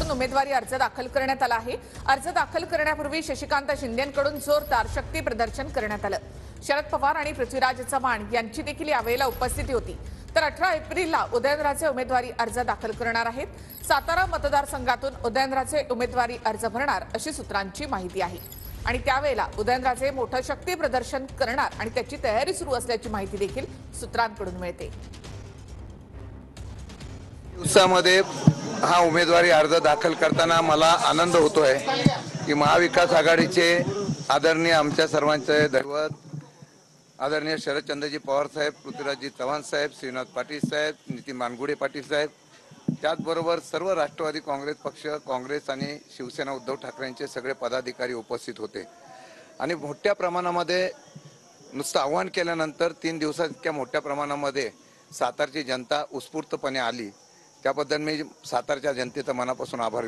मतदारसंघातून उमेदवारी अर्ज दाखल करण्यात आला आहे। अर्ज दाखल करण्यापूर्वी शशिकांत शिंदेंकडून जोरदार शक्ती प्रदर्शन करण्यात आलं। शरद पवार आणि पृथ्वीराज चव्हाण यांची देखील यावेळेला उपस्थिती होती। तर 18 एप्रिलला उदयनराजे उमेदवारी अर्ज दाखल करणार आहेत। सातारा मतदारसंघातून उदयनराजे उमेदवारी अर्ज भरणार अशी सूत्रांची माहिती आहे आणि त्यावेळेला उदयनराजे मोठं शक्ती प्रदर्शन करणार आणि त्याची तयारी सुरू असल्याची माहिती देखील सूत्रांकडून मिळते। दिवसामध्ये हा उमेदवारी अर्ज दाखल करताना मला आनंद होतोय की महाविकास आघाडीचे आदरणीय आमच्या सर्वांचे दैवत आदरणीय शरदचंद्रजी पवार साहेब, पृथ्वीराजजी चव्हाण साहेब, श्रीनाथ पाटील साहेब, नितीन मानगुडे पाटील साहेब, त्याचबरोबर सर्व राष्ट्रवादी काँग्रेस पक्ष, काँग्रेस आणि शिवसेना उद्धव ठाकरेंचे सगळे पदाधिकारी उपस्थित होते आणि मोठ्या प्रमाणामध्ये नुसतं आव्हान केल्यानंतर 3 दिवसात इतक्या मोठ्या प्रमाणामध्ये सातारची जनता उत्स्फूर्तपणे आली। त्याबद्दल मी सातारच्या जनतेचा मनापासून आभार